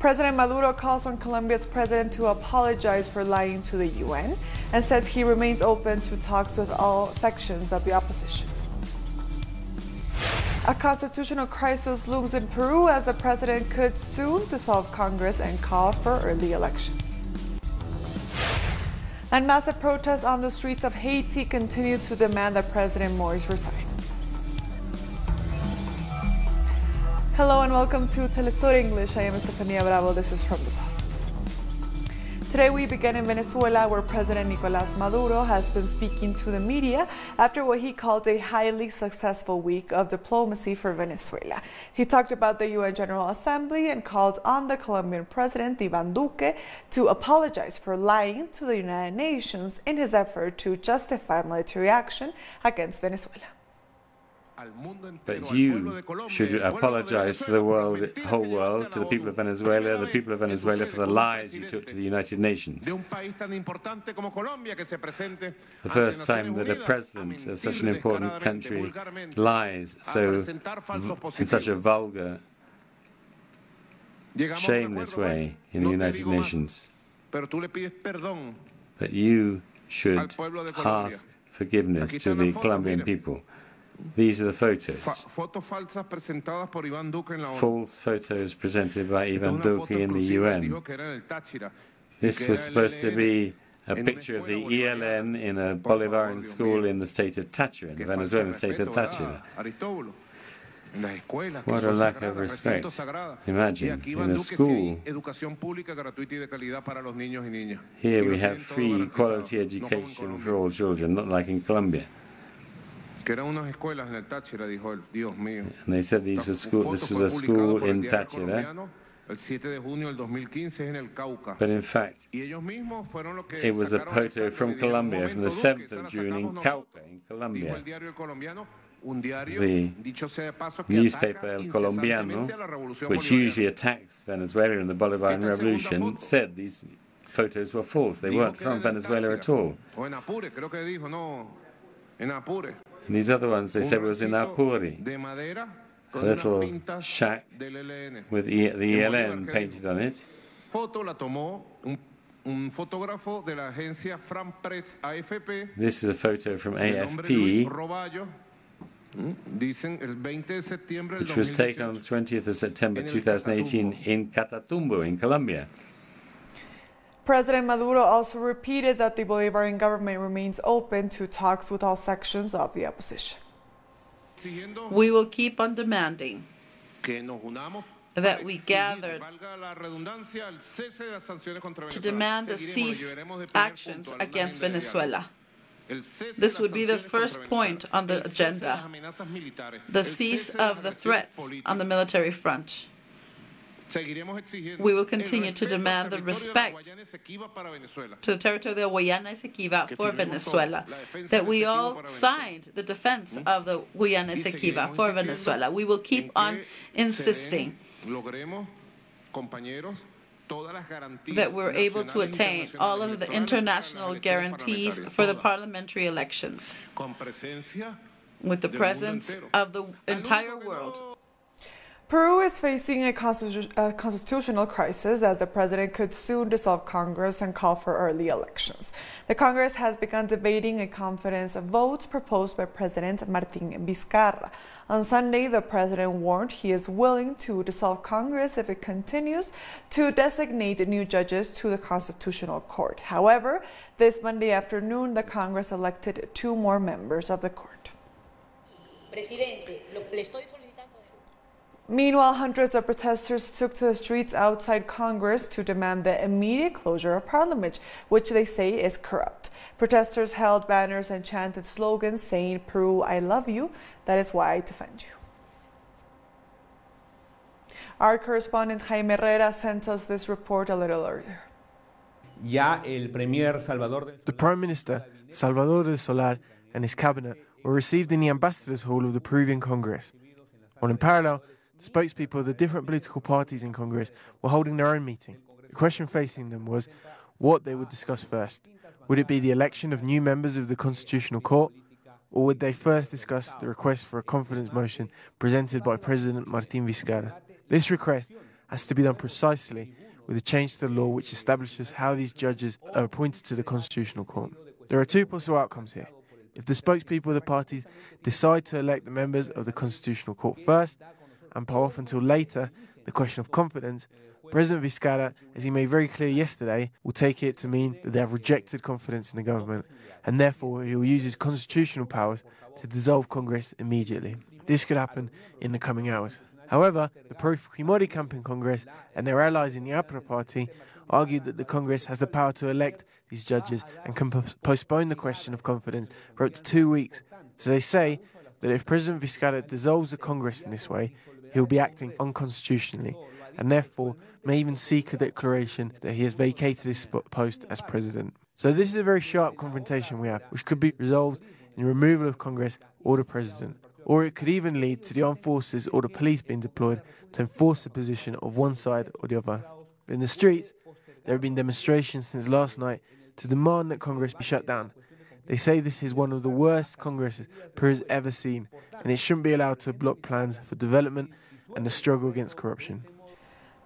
President Maduro calls on Colombia's president to apologize for lying to the UN and says he remains open to talks with all sections of the opposition. A constitutional crisis looms in Peru as the president could soon dissolve Congress and call for early elections. And massive protests on the streets of Haiti continue to demand that President Morris resign. Hello and welcome to Telesur English. I am Estefania Bravo. This is from the South. Today we begin in Venezuela, where President Nicolás Maduro has been speaking to the media after what he called a highly successful week of diplomacy for Venezuela. He talked about the UN General Assembly and called on the Colombian President Iván Duque to apologize for lying to the United Nations in his effort to justify military action against Venezuela. But you should apologize to the whole world, to the people of Venezuela for the lies you took to the United Nations. The first time that a president of such an important country lies in such a vulgar, shameless way in the United Nations. But you should ask forgiveness to the Colombian people. These are the photos. False photos presented by Iván Duque in the UN. This was supposed to be a picture of the ELN in a Bolivarian school in the state of Táchira, in the Venezuelan state of Táchira. What a lack of respect. Imagine, in a school, here we have free quality education for all children, not like in Colombia. And they said this was a school in Táchira, but in fact, it was a photo from Colombia, from the 7th of June in Cauca, in Colombia. The newspaper El Colombiano, which usually attacks Venezuela in the Bolivarian Revolution, said these photos were false. They weren't from Venezuela at all. And these other ones, they said, was in Apuri, a little shack with the ELN painted on it. This is a photo from AFP, which was taken on the 20th of September 2018 in Catatumbo, in Colombia. President Maduro also repeated that the Bolivarian government remains open to talks with all sections of the opposition. We will keep on demanding that we gather to demand the cease actions against Venezuela. This would be the first point on the agenda, the cease of the threats on the military front. We will continue to demand the respect to the territory of Guayana Esequiba for Venezuela, that we all signed the defense of the Guayana Esequiba for Venezuela. We will keep on insisting that we're able to attain all of the international guarantees for the parliamentary elections with the presence of the entire world. Peru is facing a constitutional crisis as the president could soon dissolve Congress and call for early elections. The Congress has begun debating a confidence vote proposed by President Martín Vizcarra. On Sunday, the president warned he is willing to dissolve Congress if it continues to designate new judges to the Constitutional Court. However, this Monday afternoon, the Congress elected 2 more members of the court. Meanwhile, hundreds of protesters took to the streets outside Congress to demand the immediate closure of Parliament, which they say is corrupt. Protesters held banners and chanted slogans saying, "Peru, I love you. That is why I defend you." Our correspondent Jaime Herrera sent us this report a little earlier. The Prime Minister, Salvador del Solar, and his cabinet were received in the Ambassadors' Hall of the Peruvian Congress. While in parallel, the spokespeople of the different political parties in Congress were holding their own meeting. The question facing them was what they would discuss first. Would it be the election of new members of the Constitutional Court, or would they first discuss the request for a confidence motion presented by President Martín Vizcarra? This request has to be done precisely with a change to the law which establishes how these judges are appointed to the Constitutional Court. There are two possible outcomes here. If the spokespeople of the parties decide to elect the members of the Constitutional Court first and put off until later the question of confidence, President Vizcarra, as he made very clear yesterday, will take it to mean that they have rejected confidence in the government, and therefore he will use his constitutional powers to dissolve Congress immediately. This could happen in the coming hours. However, the pro-Fujimori camp in Congress and their allies in the APRA party argued that the Congress has the power to elect these judges and can postpone the question of confidence for up to 2 weeks. So they say that if President Vizcarra dissolves the Congress in this way, he will be acting unconstitutionally, and therefore may even seek a declaration that he has vacated his post as president. So this is a very sharp confrontation we have, which could be resolved in removal of Congress or the president. Or it could even lead to the armed forces or the police being deployed to enforce the position of one side or the other. In the streets, there have been demonstrations since last night to demand that Congress be shut down. They say this is one of the worst Congresses Peru has ever seen, and it shouldn't be allowed to block plans for development and the struggle against corruption.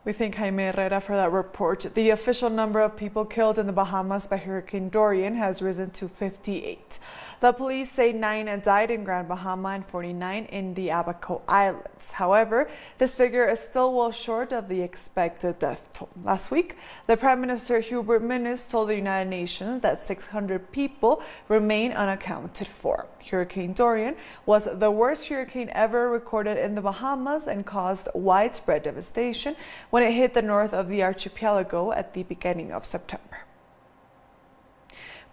We thank Jaime Herrera for that report. The official number of people killed in the Bahamas by Hurricane Dorian has risen to 58. The police say 9 died in Grand Bahama and 49 in the Abaco Islands. However, this figure is still well short of the expected death toll. Last week, the Prime Minister Hubert Minnis told the United Nations that 600 people remain unaccounted for. Hurricane Dorian was the worst hurricane ever recorded in the Bahamas and caused widespread devastation when it hit the north of the archipelago at the beginning of September.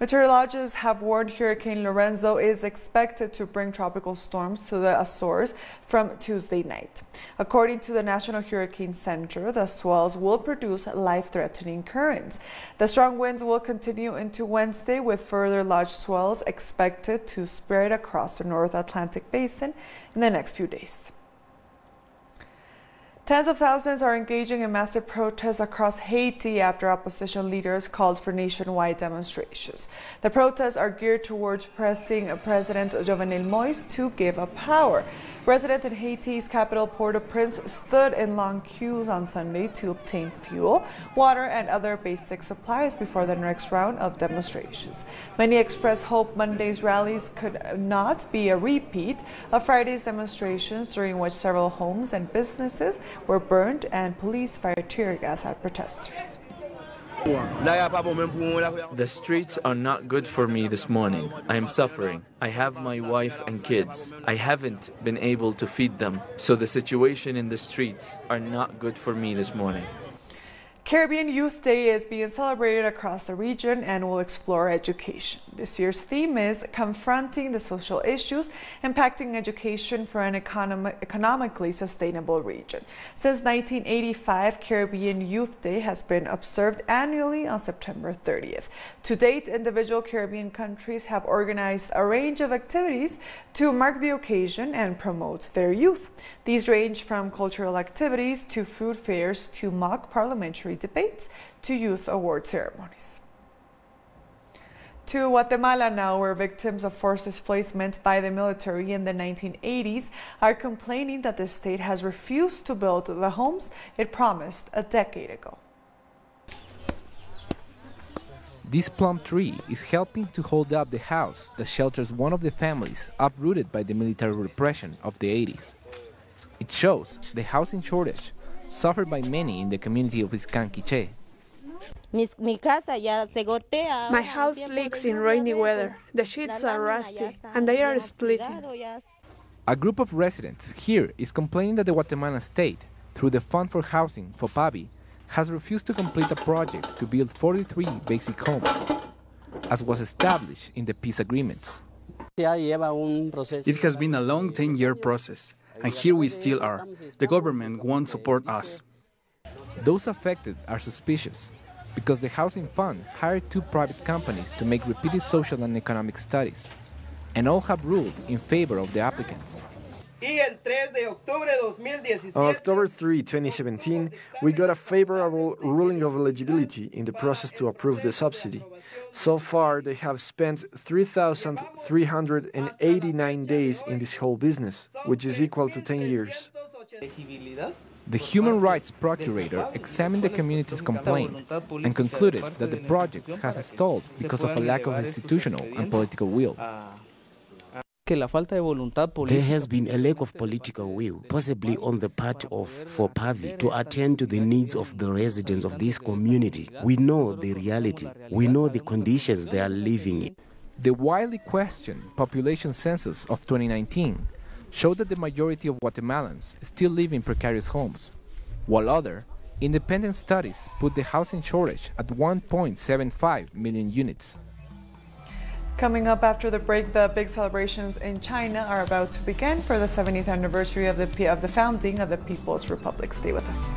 Meteorologists have warned Hurricane Lorenzo is expected to bring tropical storms to the Azores from Tuesday night. According to the National Hurricane Center, the swells will produce life-threatening currents. The strong winds will continue into Wednesday, with further large swells expected to spread across the North Atlantic Basin in the next few days. Tens of thousands are engaging in massive protests across Haiti after opposition leaders called for nationwide demonstrations. The protests are geared towards pressing President Jovenel Moïse to give up power. Residents in Haiti's capital, Port-au-Prince, stood in long queues on Sunday to obtain fuel, water, and other basic supplies before the next round of demonstrations. Many expressed hope Monday's rallies could not be a repeat of Friday's demonstrations, during which several homes and businesses were burned and police fired tear gas at protesters. The streets are not good for me this morning. I am suffering. I have my wife and kids. I haven't been able to feed them. So the situation in the streets are not good for me this morning. Caribbean Youth Day is being celebrated across the region and will explore education. This year's theme is confronting the social issues impacting education for an economically sustainable region. Since 1985, Caribbean Youth Day has been observed annually on September 30th. To date, individual Caribbean countries have organized a range of activities to mark the occasion and promote their youth. These range from cultural activities to food fairs to mock parliamentary debates to youth award ceremonies. To Guatemala now, where victims of forced displacement by the military in the 1980s are complaining that the state has refused to build the homes it promised a decade ago. This plum tree is helping to hold up the house that shelters one of the families uprooted by the military repression of the 80s. It shows the housing shortage suffered by many in the community of Iscanquiche. My house leaks in rainy weather. The sheets are rusty and they are splitting. A group of residents here is complaining that the Guatemalan state, through the Fund for Housing, FOPABI, has refused to complete a project to build 43 basic homes, as was established in the peace agreements. It has been a long 10-year process, and here we still are. The government won't support us. Those affected are suspicious because the Housing Fund hired 2 private companies to make repeated social and economic studies, and all have ruled in favor of the applicants. On October 3, 2017, we got a favorable ruling of eligibility in the process to approve the subsidy. So far, they have spent 3,389 days in this whole business, which is equal to 10 years. The human rights procurator examined the community's complaint and concluded that the project has stalled because of a lack of institutional and political will. There has been a lack of political will, possibly on the part of FOPAVI, to attend to the needs of the residents of this community. We know the reality. We know the conditions they are living in. The widely questioned population census of 2019 showed that the majority of Guatemalans still live in precarious homes, while other independent studies put the housing shortage at 1.75 million units. Coming up after the break, the big celebrations in China are about to begin for the 70th anniversary of the founding of the People's Republic. Stay with us.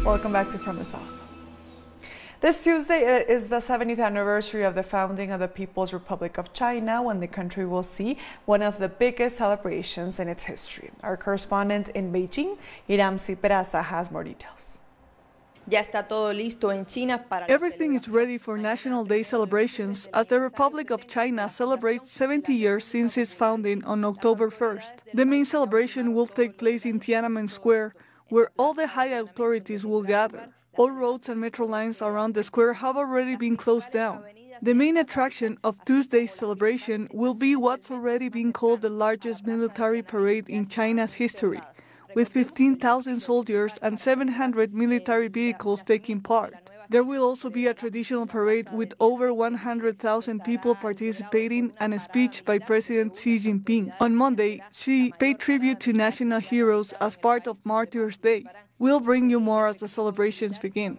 Welcome back to From the South. This Tuesday is the 70th anniversary of the founding of the People's Republic of China, when the country will see one of the biggest celebrations in its history. Our correspondent in Beijing, Iramsi Peraza, has more details. Everything is ready for National Day celebrations as the Republic of China celebrates 70 years since its founding on October 1st. The main celebration will take place in Tiananmen Square, where all the high authorities will gather. All roads and metro lines around the square have already been closed down. The main attraction of Tuesday's celebration will be what's already been called the largest military parade in China's history, with 15,000 soldiers and 700 military vehicles taking part. There will also be a traditional parade with over 100,000 people participating and a speech by President Xi Jinping. On Monday, Xi paid tribute to national heroes as part of Martyrs' Day. We'll bring you more as the celebrations begin.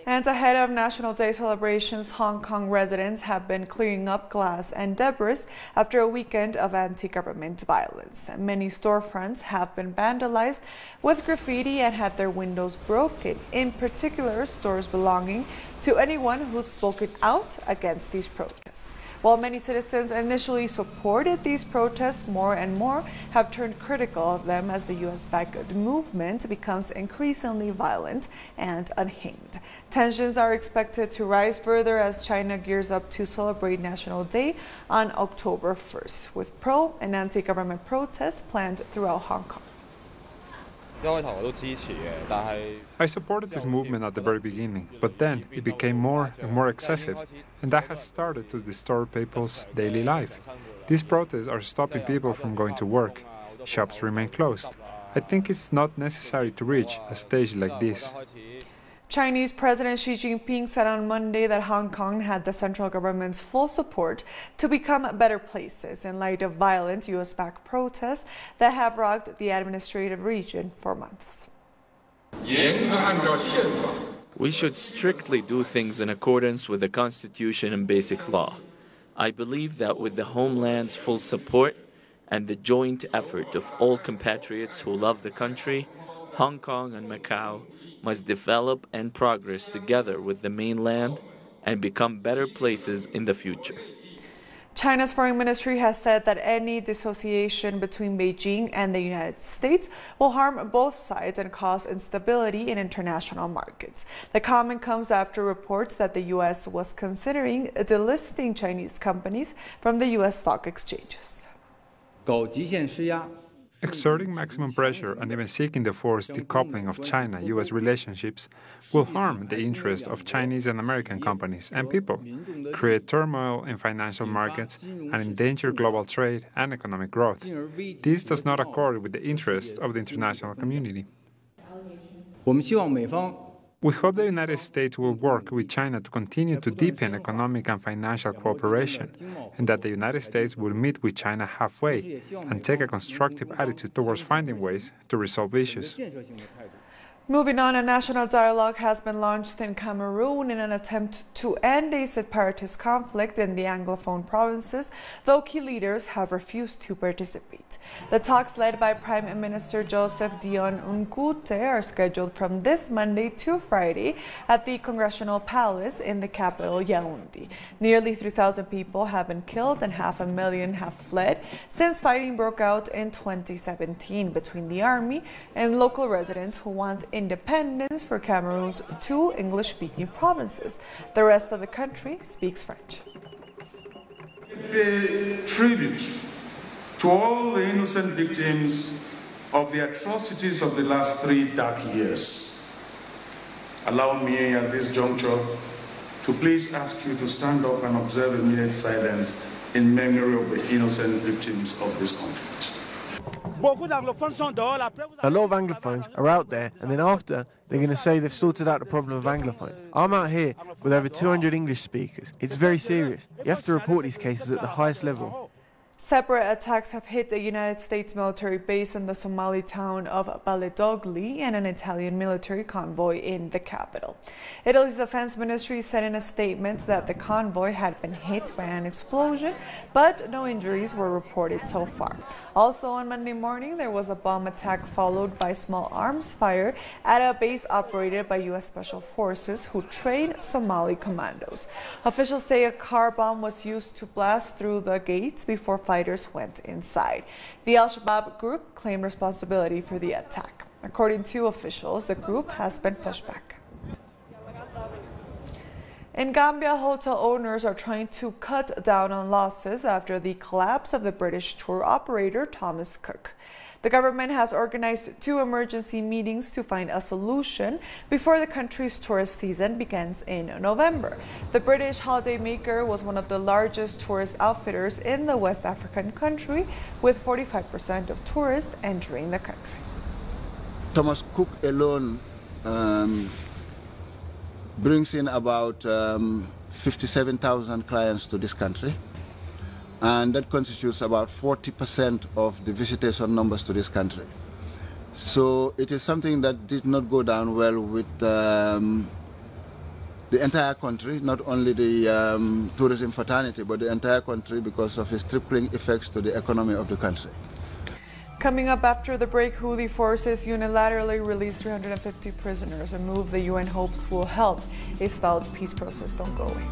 And ahead of National Day celebrations, Hong Kong residents have been clearing up glass and debris after a weekend of anti-government violence. Many storefronts have been vandalized with graffiti and had their windows broken, in particular stores belonging to anyone who's spoken out against these protests. While many citizens initially supported these protests, more and more have turned critical of them as the U.S.-backed movement becomes increasingly violent and unhinged. Tensions are expected to rise further as China gears up to celebrate National Day on October 1st, with pro- and anti-government protests planned throughout Hong Kong. I supported this movement at the very beginning, but then it became more and more excessive, and that has started to disturb people's daily life. These protests are stopping people from going to work. Shops remain closed. I think it's not necessary to reach a stage like this. Chinese President Xi Jinping said on Monday that Hong Kong had the central government's full support to become better places in light of violent U.S.-backed protests that have rocked the administrative region for months. We should strictly do things in accordance with the Constitution and basic law. I believe that with the homeland's full support and the joint effort of all compatriots who love the country, Hong Kong and Macau must develop and progress together with the mainland and become better places in the future. China's foreign ministry has said that any dissociation between Beijing and the United States will harm both sides and cause instability in international markets. The comment comes after reports that the U.S. was considering delisting Chinese companies from the U.S. stock exchanges. Exerting maximum pressure and even seeking the forced decoupling of China-US relationships will harm the interest of Chinese and American companies and people, create turmoil in financial markets, and endanger global trade and economic growth. This does not accord with the interests of the international community. We hope the United States will work with China to continue to deepen economic and financial cooperation, and that the United States will meet with China halfway and take a constructive attitude towards finding ways to resolve issues. Moving on, a national dialogue has been launched in Cameroon in an attempt to end a separatist conflict in the Anglophone provinces, though key leaders have refused to participate. The talks led by Prime Minister Joseph Dion Nkute are scheduled from this Monday to Friday at the Congressional Palace in the capital, Yaoundé. Nearly 3,000 people have been killed and 500,000 have fled since fighting broke out in 2017 between the army and local residents who want independence for Cameroon's 2 English-speaking provinces. The rest of the country speaks French. Pay tribute to all the innocent victims of the atrocities of the last 3 dark years. Allow me at this juncture to please ask you to stand up and observe a minute's silence in memory of the innocent victims of this conflict. A lot of Anglophones are out there, and then after, they're going to say they've sorted out the problem of Anglophones. I'm out here with over 200 English speakers. It's very serious. You have to report these cases at the highest level. Separate attacks have hit a United States military base in the Somali town of Baledogli and an Italian military convoy in the capital. Italy's defense ministry said in a statement that the convoy had been hit by an explosion, but no injuries were reported so far. Also on Monday morning, there was a bomb attack followed by small arms fire at a base operated by U.S. Special Forces who train Somali commandos. Officials say a car bomb was used to blast through the gates before fighters went inside. The Al-Shabaab group claimed responsibility for the attack. According to officials, the group has been pushed back. In Gambia, hotel owners are trying to cut down on losses after the collapse of the British tour operator Thomas Cook. The government has organized 2 emergency meetings to find a solution before the country's tourist season begins in November. The British holidaymaker was one of the largest tourist outfitters in the West African country, with 45% of tourists entering the country. Thomas Cook alone brings in about 57,000 clients to this country. And that constitutes about 40% of the visitation numbers to this country. So it is something that did not go down well with the entire country, not only the tourism fraternity, but the entire country because of its tripling effects to the economy of the country. Coming up after the break, Houthi forces unilaterally released 350 prisoners, a move the UN hopes will help a stalled peace process. Don't go away.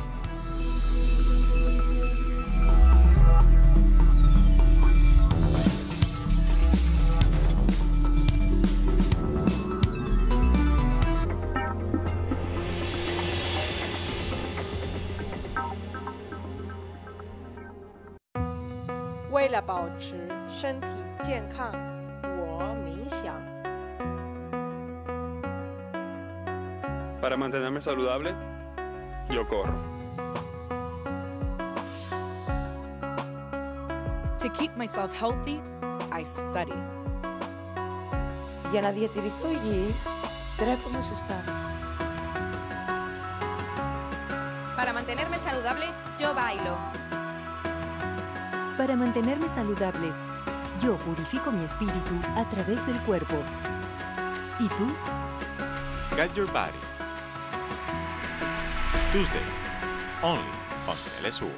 Para mantenerme saludable, yo corro. To keep myself healthy, I study. Για να διατηρηθώ υγιής, τρέφομαι σωστά. Para mantenerme saludable, yo bailo. Para mantenerme saludable, yo purifico mi espíritu a través del cuerpo. ¿Y tú? Guide your body. Tuesdays, only on Telesur.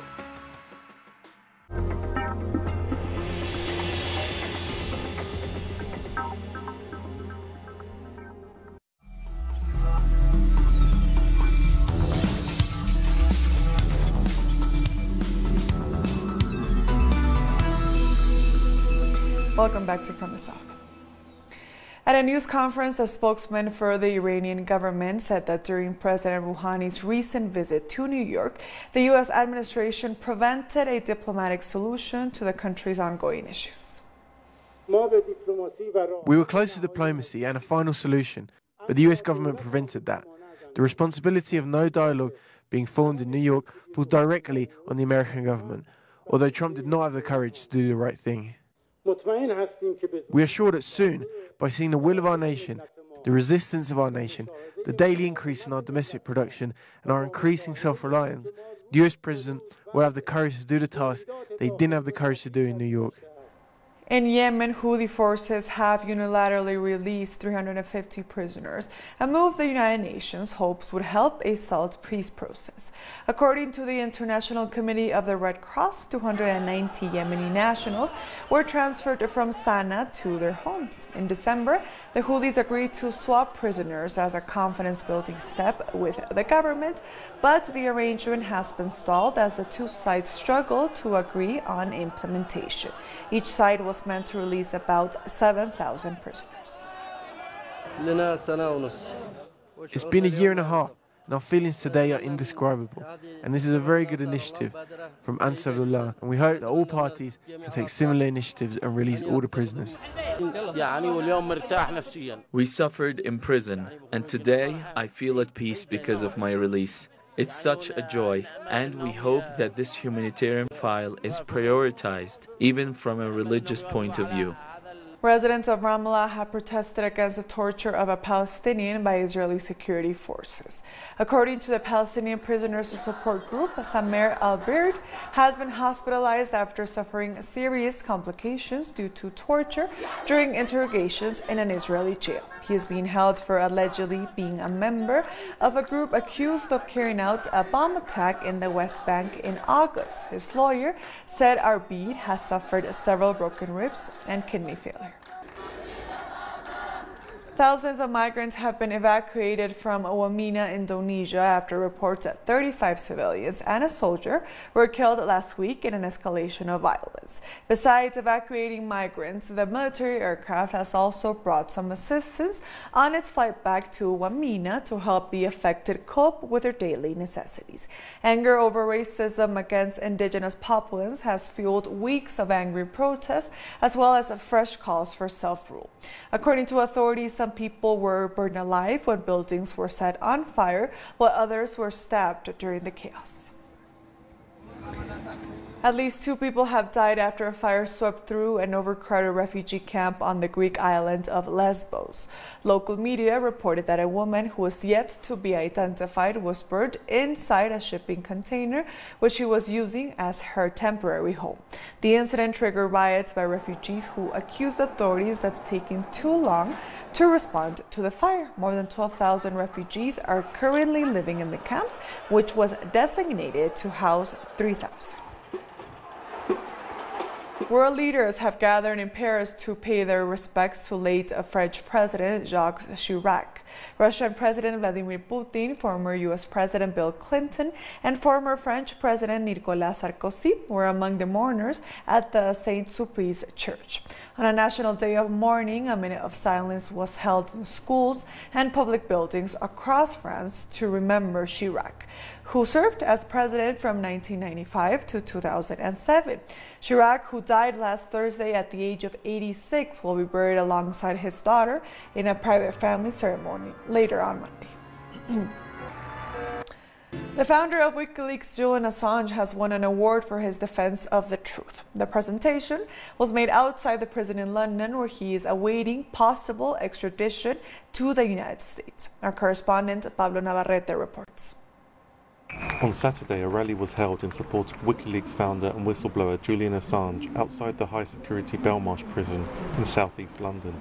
Welcome back to From the South. At a news conference, a spokesman for the Iranian government said that during President Rouhani's recent visit to New York, the U.S. administration prevented a diplomatic solution to the country's ongoing issues. We were close to diplomacy and a final solution, but the US government prevented that. The responsibility of no dialogue being formed in New York falls directly on the American government, although Trump did not have the courage to do the right thing. We are sure that soon, by seeing the will of our nation, the resistance of our nation, the daily increase in our domestic production and our increasing self-reliance, the US president will have the courage to do the task they didn't have the courage to do in New York. In Yemen, Houthi forces have unilaterally released 350 prisoners, a move the United Nations hopes would help a stalled peace process. According to the International Committee of the Red Cross, 290 Yemeni nationals were transferred from Sana'a to their homes. In December, the Houthis agreed to swap prisoners as a confidence-building step with the government, but the arrangement has been stalled as the two sides struggle to agree on implementation. Each side was meant to release about 7,000 prisoners. It's been a year and a half, and our feelings today are indescribable. And this is a very good initiative from Ansarullah, and we hope that all parties can take similar initiatives and release all the prisoners. We suffered in prison, and today I feel at peace because of my release. It's such a joy, and we hope that this humanitarian file is prioritized, even from a religious point of view. Residents of Ramallah have protested against the torture of a Palestinian by Israeli security forces. According to the Palestinian Prisoners Support Group, Samer al-Bird has been hospitalized after suffering serious complications due to torture during interrogations in an Israeli jail. He is being held for allegedly being a member of a group accused of carrying out a bomb attack in the West Bank in August. His lawyer said al-Bird has suffered several broken ribs and kidney failure. Thousands of migrants have been evacuated from Wamena, Indonesia, after reports that 35 civilians and a soldier were killed last week in an escalation of violence. Besides evacuating migrants, the military aircraft has also brought some assistance on its flight back to Wamena to help the affected cope with their daily necessities. Anger over racism against indigenous populations has fueled weeks of angry protests, as well as fresh calls for self-rule. According to authorities, some people were burned alive when buildings were set on fire, while others were stabbed during the chaos. At least 2 people have died after a fire swept through an overcrowded refugee camp on the Greek island of Lesbos. Local media reported that a woman who is yet to be identified was burned inside a shipping container, which she was using as her temporary home. The incident triggered riots by refugees who accused authorities of taking too long to respond to the fire. More than 12,000 refugees are currently living in the camp, which was designated to house 3,000. World leaders have gathered in Paris to pay their respects to late French President Jacques Chirac. Russian President Vladimir Putin, former U.S. President Bill Clinton, and former French President Nicolas Sarkozy were among the mourners at the Saint-Sulpice Church. On a national day of mourning, a minute of silence was held in schools and public buildings across France to remember Chirac, who served as president from 1995 to 2007. Chirac, who died last Thursday at the age of 86, will be buried alongside his daughter in a private family ceremony later on Monday. The founder of WikiLeaks, Julian Assange, has won an award for his defense of the truth. The presentation was made outside the prison in London, where he is awaiting possible extradition to the United States. Our correspondent Pablo Navarrete reports. On Saturday, a rally was held in support of WikiLeaks founder and whistleblower Julian Assange outside the high-security Belmarsh prison in southeast London,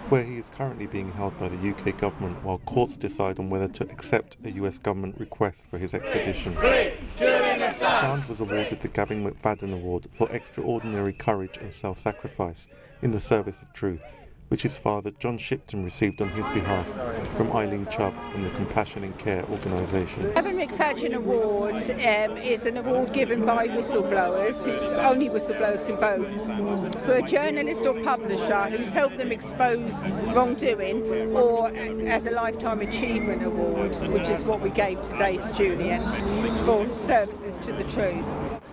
where he is currently being held by the UK government while courts decide on whether to accept a US government request for his extradition. Assange was awarded the Gavin McFadden Award for extraordinary courage and self-sacrifice in the service of truth, which his father John Shipton received on his behalf from Eileen Chubb from the Compassion in Care organisation. Gavin McFadden Award is an award given by whistleblowers, only whistleblowers can vote, for a journalist or publisher who's helped them expose wrongdoing, or as a Lifetime Achievement Award, which is what we gave today to Julian, for services to the truth.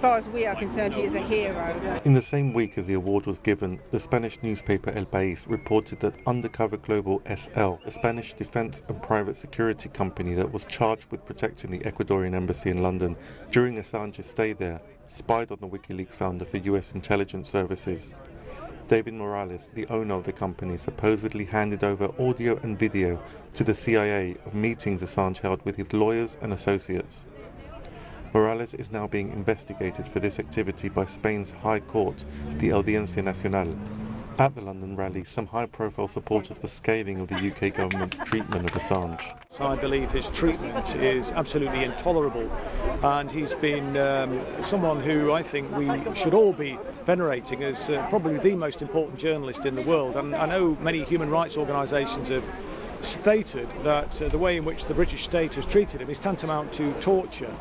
far as we are concerned, he is a hero. In the same week as the award was given, the Spanish newspaper El País reported that Undercover Global SL, a Spanish defense and private security company that was charged with protecting the Ecuadorian embassy in London during Assange's stay there, spied on the WikiLeaks founder for US intelligence services. David Morales, the owner of the company, supposedly handed over audio and video to the CIA of meetings Assange held with his lawyers and associates. Morales is now being investigated for this activity by Spain's High Court, the Audiencia Nacional. At the London rally, some high-profile supporters were scathing of the UK government's treatment of Assange. I believe his treatment is absolutely intolerable, and he's been someone who I think we should all be venerating as probably the most important journalist in the world. And I know many human rights organisations have stated that the way in which the British state has treated him is tantamount to torture.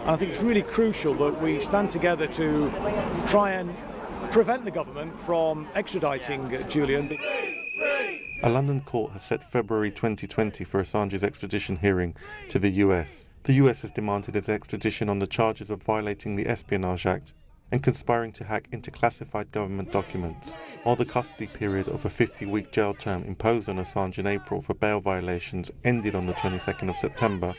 And I think it's really crucial that we stand together to try and prevent the government from extraditing Julian. A London court has set February 2020 for Assange's extradition hearing to the US. The US has demanded his extradition on the charges of violating the Espionage Act and conspiring to hack into classified government documents. While the custody period of a 50-week jail term imposed on Assange in April for bail violations ended on the 22nd of September,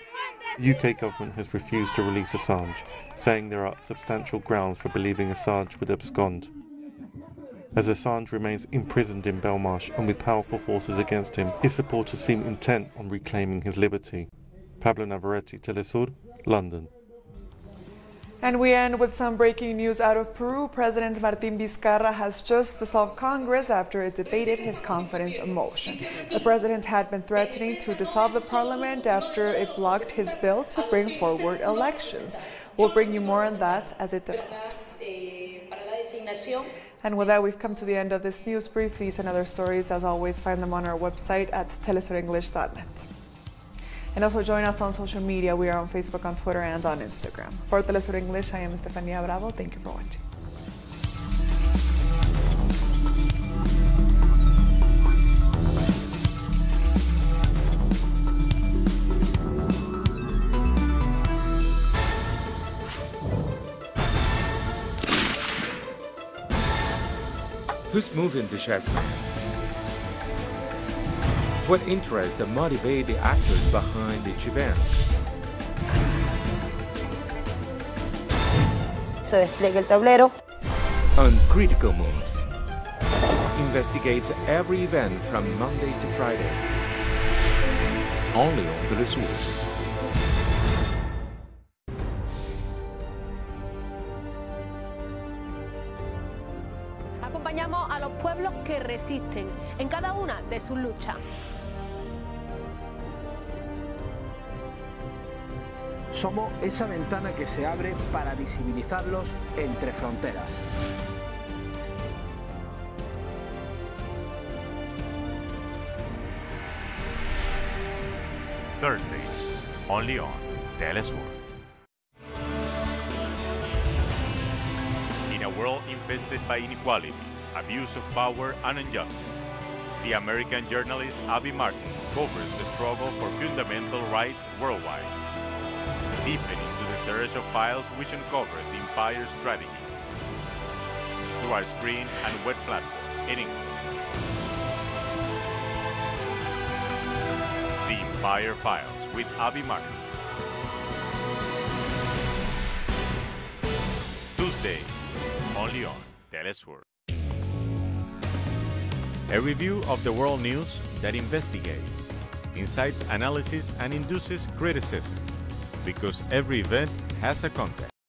the UK government has refused to release Assange, saying there are substantial grounds for believing Assange would abscond. As Assange remains imprisoned in Belmarsh and with powerful forces against him, his supporters seem intent on reclaiming his liberty. Pablo Navarrete, Telesur, London. And we end with some breaking news out of Peru. President Martín Vizcarra has just dissolved Congress after it debated his confidence motion. The president had been threatening to dissolve the parliament after it blocked his bill to bring forward elections. We'll bring you more on that as it develops. And with that, we've come to the end of this news brief. These and other stories, as always, find them on our website at telesurenglish.net. And also join us on social media. We are on Facebook, on Twitter, and on Instagram. For Telesur English, I am Estefania Bravo. Thank you for watching. Who's moving the chessmen? What interests motivate the actors behind each event? Se despliega el tablero. Uncritical Moves investigates every event from Monday to Friday. Only on Telesur. Acompañamos a los pueblos que resisten en cada una de sus luchas. Somos esa ventana que se abre para visibilizarlos entre fronteras. Thursdays, only on Telesur. In a world infested by inequalities, abuse of power, and injustice, the American journalist Abby Martin covers the struggle for fundamental rights worldwide, deepening into the search of files which uncover the empire's strategies through our screen and web platform in English. The Empire Files with Abby Martin. Tuesday, only on Telesur. A review of the world news that investigates, incites analysis, and induces criticism, because every event has a context.